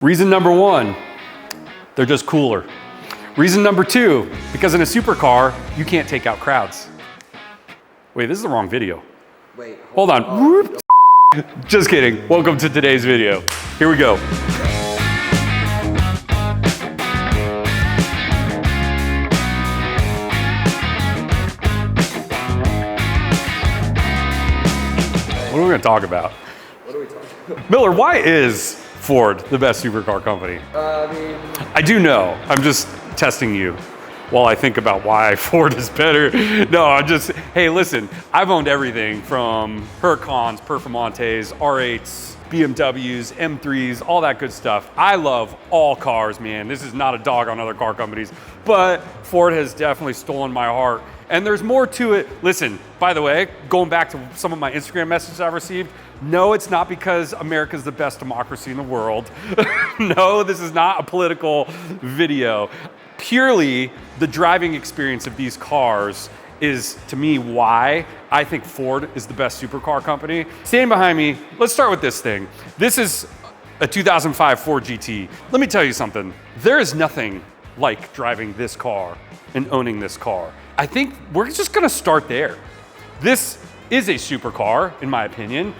Reason number one, they're just cooler. Reason number two, because in a supercar, you can't take out crowds. Wait, this is the wrong video. Wait. Hold on. Oh. Just kidding. Welcome to today's video. Here we go. What are we going to talk about? What are we talking about? Miller, why is Ford the best supercar company? I do know. I'm just testing you while I think about why Ford is better. No, I'm just, hey, listen, I've owned everything from Huracans, Performantes, R8s, BMWs, M3s, all that good stuff. I love all cars, man. This is not a dog on other car companies, but Ford has definitely stolen my heart. And there's more to it. Listen, by the way, going back to some of my Instagram messages I've received, no, it's not because America's the best democracy in the world. No, this is not a political video. Purely the driving experience of these cars is, to me, why I think Ford is the best supercar company. Standing behind me, let's start with this thing. This is a 2005 Ford GT. Let me tell you something. There is nothing like driving this car and owning this car. I think we're just gonna start there. This is a supercar, in my opinion.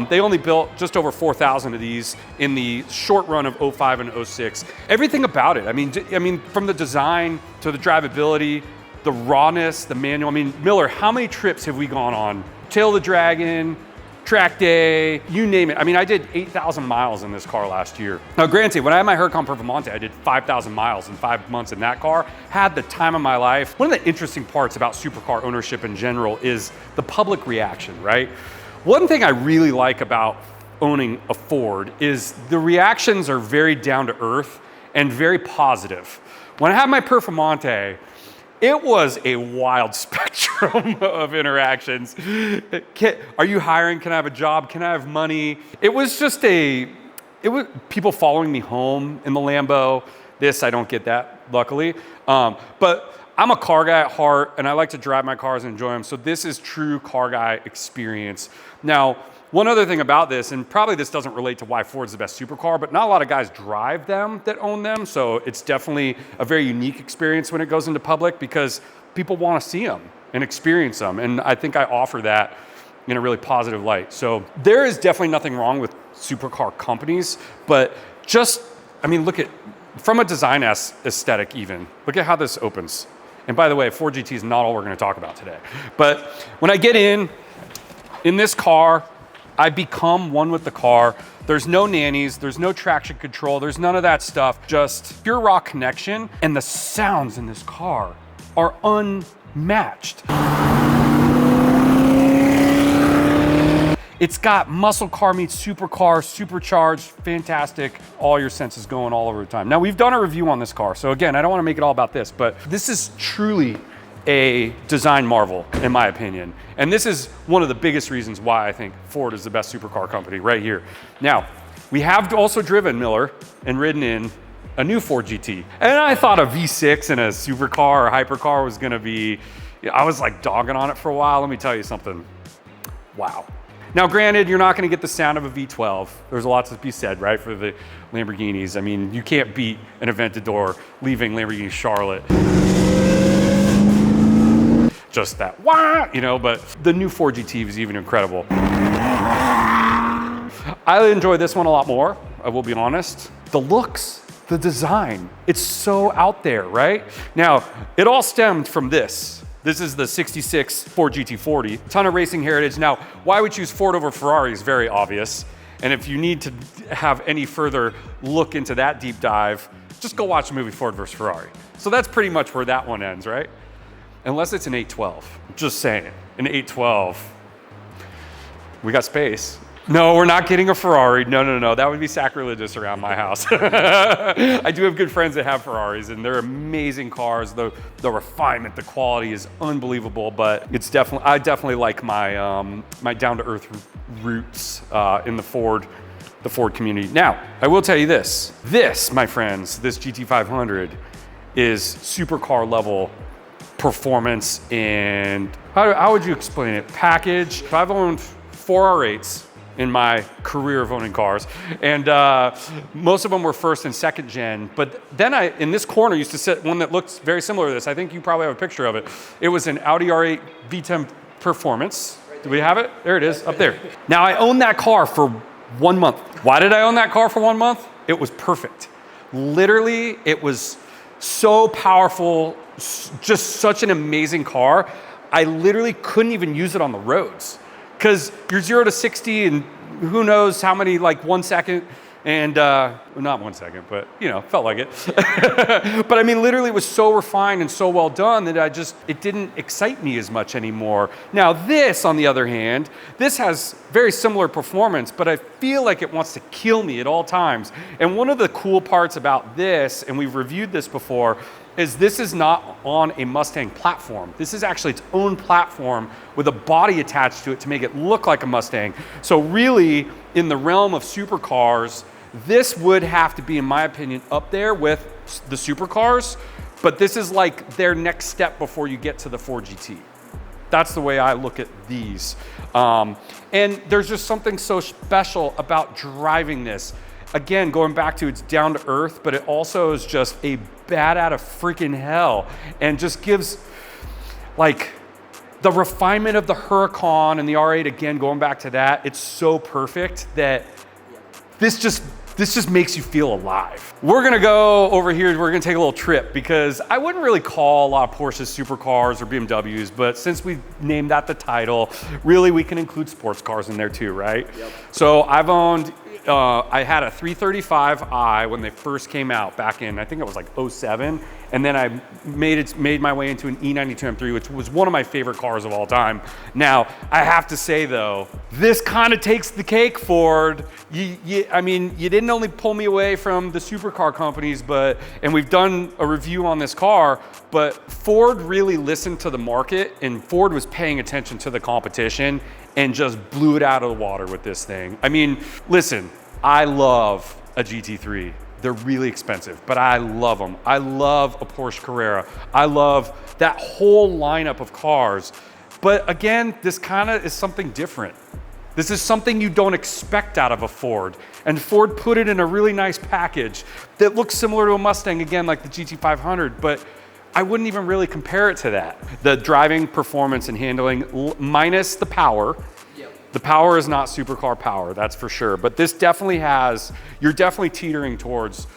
They only built just over 4,000 of these in the short run of 05 and 06. Everything about it, I mean, from the design to the drivability, the rawness, the manual. I mean, Miller, how many trips have we gone on? Tail of the Dragon, track day, you name it. I mean, I did 8,000 miles in this car last year. Now, granted, when I had my Huracan Performante, I did 5,000 miles in 5 months in that car. Had the time of my life. One of the interesting parts about supercar ownership in general is the public reaction, right? One thing I really like about owning a Ford is the reactions are very down to earth and very positive. When I had my Performante, it was a wild spectrum of interactions. Are you hiring? Can I have a job? Can I have money? It was just people following me home in the Lambo. I don't get that, luckily. But I'm a car guy at heart, and I like to drive my cars and enjoy them. So this is true car guy experience. Now, one other thing about this, and probably this doesn't relate to why Ford's the best supercar, but not a lot of guys drive them that own them. So it's definitely a very unique experience when it goes into public because people want to see them and experience them. And I think I offer that in a really positive light. So there is definitely nothing wrong with supercar companies, but just, I mean, look at, from a design aesthetic even, look at how this opens. And by the way, Ford GT is not all we're going to talk about today. But when I get in this car, I become one with the car. There's no nannies, there's no traction control, there's none of that stuff, just pure raw connection. And the sounds in this car are unmatched. It's got muscle car meets supercar, supercharged, fantastic, all your senses going all over the time. Now, we've done a review on this car, so again, I don't want to make it all about this, but this is truly a design marvel, in my opinion. And this is one of the biggest reasons why I think Ford is the best supercar company right here. Now, we have also driven, Miller, and ridden in a new Ford GT. And I thought a V6 in a supercar or hypercar was gonna be, I was like dogging on it for a while. Let me tell you something, wow. Now, granted, you're not gonna get the sound of a V12. There's a lot to be said, right, for the Lamborghinis. I mean, you can't beat an Aventador leaving Lamborghini Charlotte. Just that, wah, you know, but the new Ford GT is even incredible. I enjoy this one a lot more, I will be honest. The looks, the design, it's so out there, right? Now, it all stemmed from this. This is the 66 Ford GT40, ton of racing heritage. Now, why we choose Ford over Ferrari is very obvious. And if you need to have any further look into that deep dive, just go watch the movie Ford versus Ferrari. So that's pretty much where that one ends, right? Unless it's an 812, just saying, an 812. We got space. No, we're not getting a Ferrari. No, that would be sacrilegious around my house. I do have good friends that have Ferraris and they're amazing cars. The refinement, the quality is unbelievable, but it's definitely, I definitely like my, my down-to-earth roots in the Ford community. Now, I will tell you this, my friends, this GT500 is supercar level performance and how would you explain it? Package. I've owned 4 R8s in my career of owning cars. And most of them were first and second gen. But then in this corner, used to sit one that looks very similar to this. I think you probably have a picture of it. It was an Audi R8 V10 Performance. Do we have it? There it is, up there. Now, I owned that car for 1 month. Why did I own that car for 1 month? It was perfect. Literally, it was so powerful, just such an amazing car. I literally couldn't even use it on the roads because you're 0 to 60 and who knows how many, like 1 second, and well, not 1 second, but you know, felt like it. But I mean, literally it was so refined and so well done that it didn't excite me as much anymore. Now this, on the other hand, this has very similar performance, but I feel like it wants to kill me at all times. And one of the cool parts about this, and we've reviewed this before, is this is not on a Mustang platform. This is actually its own platform with a body attached to it to make it look like a Mustang. So really, in the realm of supercars, this would have to be, in my opinion, up there with the supercars, but this is like their next step before you get to the Ford GT. That's the way I look at these. And there's just something so special about driving this. Again, going back to it's down to earth, but it also is just a bat out of freaking hell and just gives like the refinement of the Huracan and the R8, again, going back to that, it's so perfect that this just makes you feel alive. We're gonna go over here, we're gonna take a little trip because I wouldn't really call a lot of Porsches supercars or BMWs, but since we named that the title, really we can include sports cars in there too, right? Yep. So I've owned, I had a 335i when they first came out back in, I think it was like 07. And then I made my way into an E92 M3, which was one of my favorite cars of all time. Now, I have to say though, this kind of takes the cake, Ford. I mean, you didn't only pull me away from the supercar companies, and we've done a review on this car, but Ford really listened to the market and Ford was paying attention to the competition and just blew it out of the water with this thing. I mean, listen, I love a GT3. They're really expensive, but I love them. I love a Porsche Carrera. I love that whole lineup of cars. But again, this kind of is something different. This is something you don't expect out of a Ford. And Ford put it in a really nice package that looks similar to a Mustang, again, like the GT500, but I wouldn't even really compare it to that. The driving performance and handling, minus the power. The power is not supercar power, that's for sure. But this definitely has, you're definitely teetering towards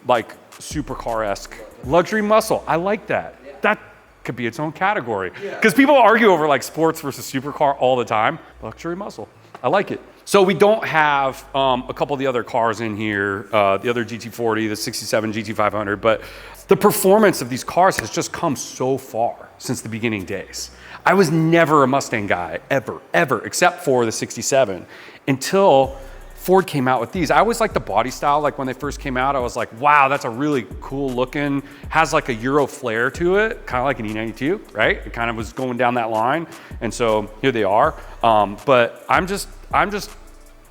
like supercar-esque luxury muscle. I like that. Yeah. That could be its own category. Because people argue over like sports versus supercar all the time. Luxury muscle, I like it. So we don't have a couple of the other cars in here, the other GT40, the 67 GT500, but the performance of these cars has just come so far since the beginning days. I was never a Mustang guy, ever, except for the 67, until Ford came out with these. I always liked the body style, like when they first came out, I was like, wow, that's a really cool looking, has like a Euro flair to it, kind of like an E92, right? It kind of was going down that line, and so here they are. But I'm just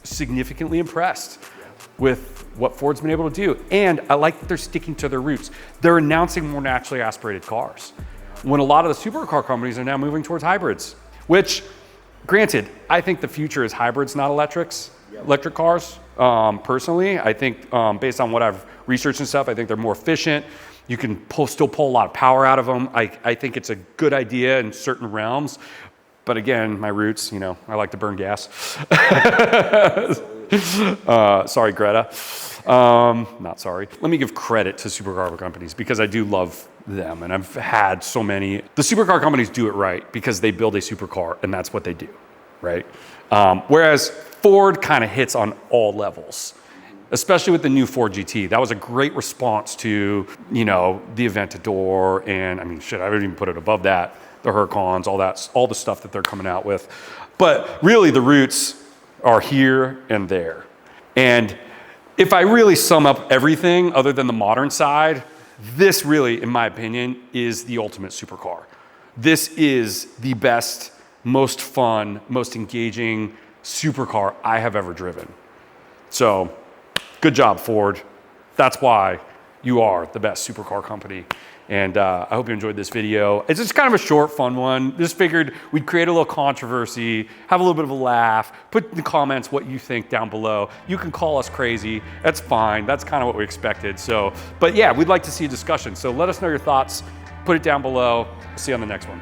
significantly impressed with what Ford's been able to do. And I like that they're sticking to their roots. They're announcing more naturally aspirated cars, when a lot of the supercar companies are now moving towards hybrids, which, granted, I think the future is hybrids, not electrics, electric cars. Personally, I think based on what I've researched and stuff, I think they're more efficient. You can still pull a lot of power out of them. I think it's a good idea in certain realms. But again, my roots, you know, I like to burn gas. Sorry, Greta. Not sorry. Let me give credit to supercar companies because I do love them and I've had so many. The supercar companies do it right because they build a supercar and that's what they do, right? Whereas Ford kind of hits on all levels, especially with the new Ford GT. That was a great response to, you know, the Aventador and I mean, shit, I would even put it above that. The Huracans, all the stuff that they're coming out with. But really the roots are here and there. And if I really sum up everything other than the modern side, this really, in my opinion, is the ultimate supercar. This is the best, most fun, most engaging supercar I have ever driven. So, good job, Ford. That's why you are the best supercar company And I hope you enjoyed this video. It's just kind of a short, fun one. Just figured we'd create a little controversy, have a little bit of a laugh, put in the comments what you think down below. You can call us crazy, that's fine. That's kind of what we expected. So, but yeah, we'd like to see a discussion. So let us know your thoughts, put it down below. See you on the next one.